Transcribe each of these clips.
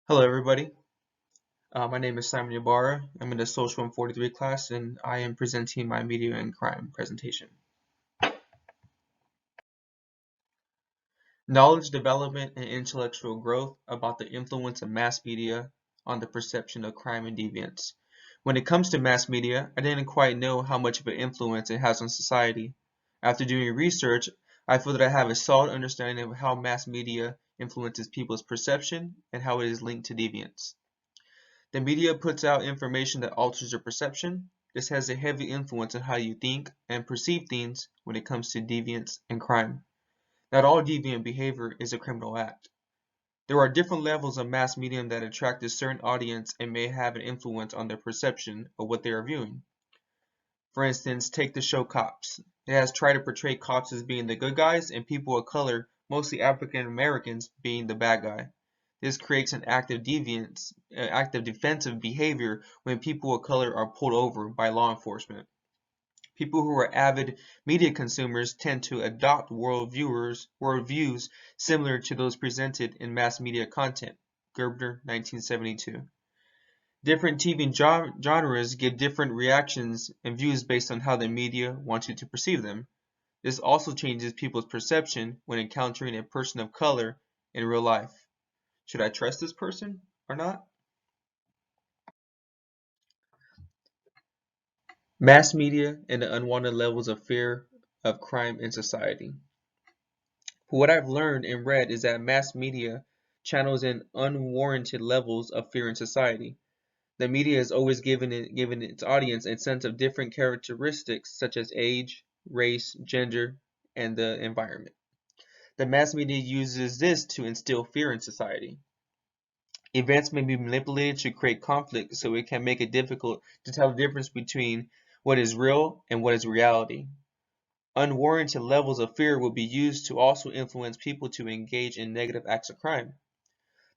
Hello, everybody. My name is Simon Ybarra. I'm in the Social 143 class, and I am presenting my Media and Crime presentation. Knowledge development and intellectual growth about the influence of mass media on the perception of crime and deviance. When it comes to mass media, I didn't quite know how much of an influence it has on society. After doing research, I feel that I have a solid understanding of how mass media influences people's perception and how it is linked to deviance. The media puts out information that alters your perception. This has a heavy influence on how you think and perceive things when it comes to deviance and crime. Not all deviant behavior is a criminal act. There are different levels of mass media that attract a certain audience and may have an influence on their perception of what they are viewing. For instance, take the show Cops. It has tried to portray cops as being the good guys and people of color, mostly African Americans, being the bad guy. This creates an active defensive behavior when people of color are pulled over by law enforcement. People who are avid media consumers tend to adopt worldviews similar to those presented in mass media content. Gerbner, 1972. Different TV genres give different reactions and views based on how the media wants you to perceive them. This also changes people's perception when encountering a person of color in real life. Should I trust this person or not? Mass media and the unwanted levels of fear of crime in society. What I've learned and read is that mass media channels in unwarranted levels of fear in society. The media is always giving its audience a sense of different characteristics such as age, race, gender, and the environment. The mass media uses this to instill fear in society. Events may be manipulated to create conflict so it can make it difficult to tell the difference between what is real and what is reality. Unwarranted levels of fear will be used to also influence people to engage in negative acts of crime.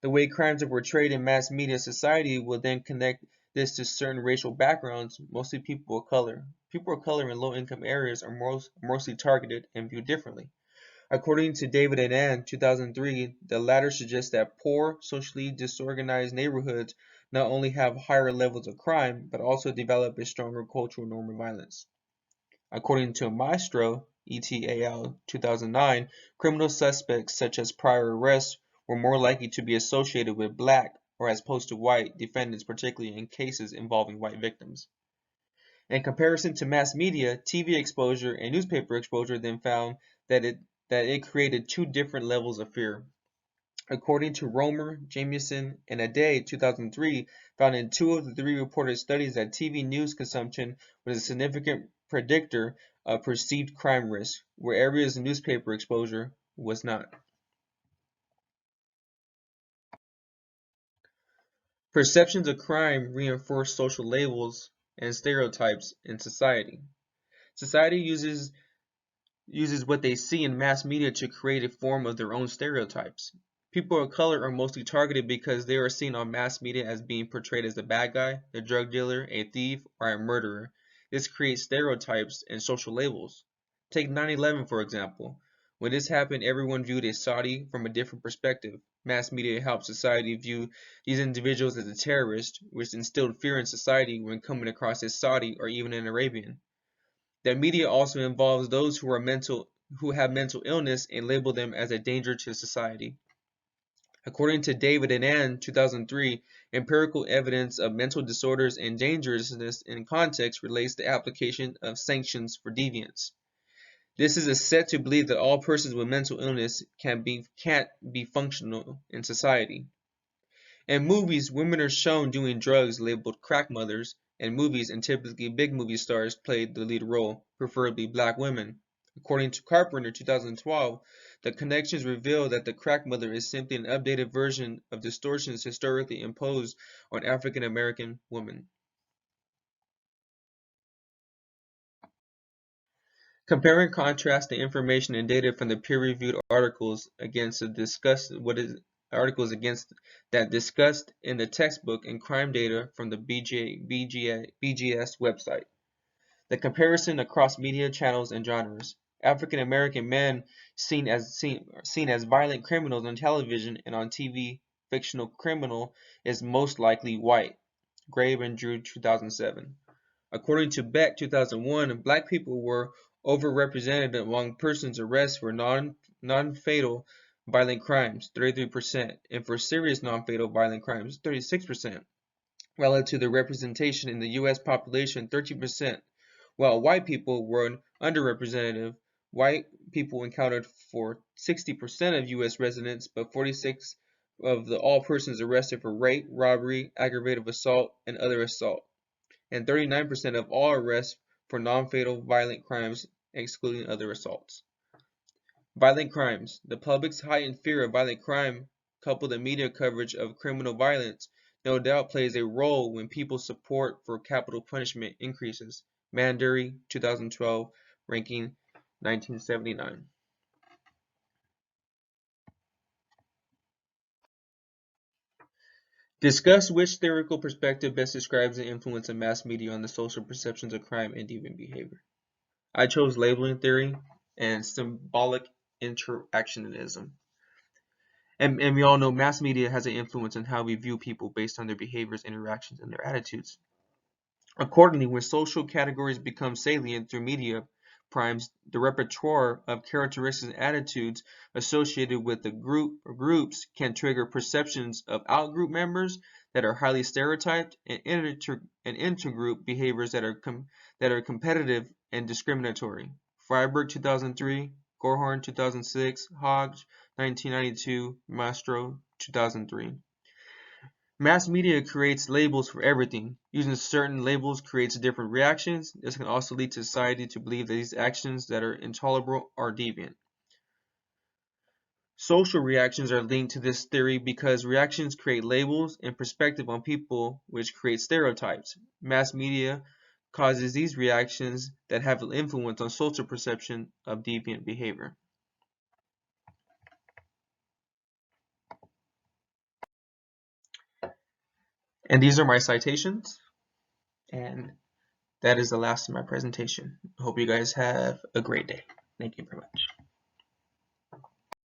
The way crimes are portrayed in mass media society will then connect this to certain racial backgrounds, mostly people of color. People of color in low-income areas are mostly targeted and viewed differently. According to David and Ann, 2003, the latter suggests that poor, socially disorganized neighborhoods not only have higher levels of crime, but also develop a stronger cultural norm of violence. According to Maestro, et al. 2009, criminal suspects such as prior arrests were more likely to be associated with black or as opposed to white defendants, particularly in cases involving white victims. In comparison to mass media, TV exposure and newspaper exposure then found that it created two different levels of fear. According to Romer, Jamieson, and Ade, 2003, found in 2 of the 3 reported studies that TV news consumption was a significant predictor of perceived crime risk, where areas of newspaper exposure was not. Perceptions of crime reinforce social labels and stereotypes in society. Society uses what they see in mass media to create a form of their own stereotypes. People of color are mostly targeted because they are seen on mass media as being portrayed as the bad guy, the drug dealer, a thief, or a murderer. This creates stereotypes and social labels. Take 9/11 for example. When this happened, everyone viewed a Saudi from a different perspective. Mass media helped society view these individuals as a terrorist, which instilled fear in society when coming across a Saudi or even an Arabian. The media also involves those who have mental illness and label them as a danger to society. According to David and Ann, 2003, empirical evidence of mental disorders and dangerousness in context relates to application of sanctions for deviance. This is set to believe that all persons with mental illness can't be functional in society. In movies, women are shown doing drugs labeled crack mothers in movies, and typically big movie stars played the lead role, preferably black women. According to Carpenter, 2012, the connections reveal that the crack mother is simply an updated version of distortions historically imposed on African American women. Compare and contrast the information and data from the peer-reviewed articles against that discussed in the textbook and crime data from the BGS website. The comparison across media channels and genres. African American men seen as violent criminals on television and on TV fictional criminal is most likely white. Grabe and Drew, 2007. According to Beck, 2001, black people were overrepresented among persons arrested for non-fatal violent crimes, 33%, and for serious non-fatal violent crimes, 36%, relative to the representation in the U.S. population, 13%, while white people were underrepresented. White people accounted for 60% of U.S. residents, but 46% of all persons arrested for rape, robbery, aggravated assault, and other assault, and 39% of all arrests for non-fatal violent crimes, excluding other assaults. Violent crimes. The public's heightened fear of violent crime, coupled with media coverage of criminal violence, no doubt plays a role when people's support for capital punishment increases. Mandury, 2012, ranking 1979. Discuss which theoretical perspective best describes the influence of mass media on the social perceptions of crime and deviant behavior. I chose labeling theory and symbolic interactionism. And we all know mass media has an influence on how we view people based on their behaviors, interactions, and their attitudes. Accordingly, when social categories become salient through media primes, the repertoire of characteristics and attitudes associated with the group or groups can trigger perceptions of out-group members that are highly stereotyped and intergroup behaviors that are competitive and discriminatory. Freiberg, 2003, Gorhorn, 2006, Hodge, 1992, Mastro, 2003. Mass media creates labels for everything. Using certain labels creates different reactions. This can also lead to society to believe that these actions that are intolerable are deviant. Social reactions are linked to this theory because reactions create labels and perspective on people, which create stereotypes. Mass media causes these reactions that have an influence on social perception of deviant behavior. And these are my citations, and that is the last of my presentation. I hope you guys have a great day. Thank you very much.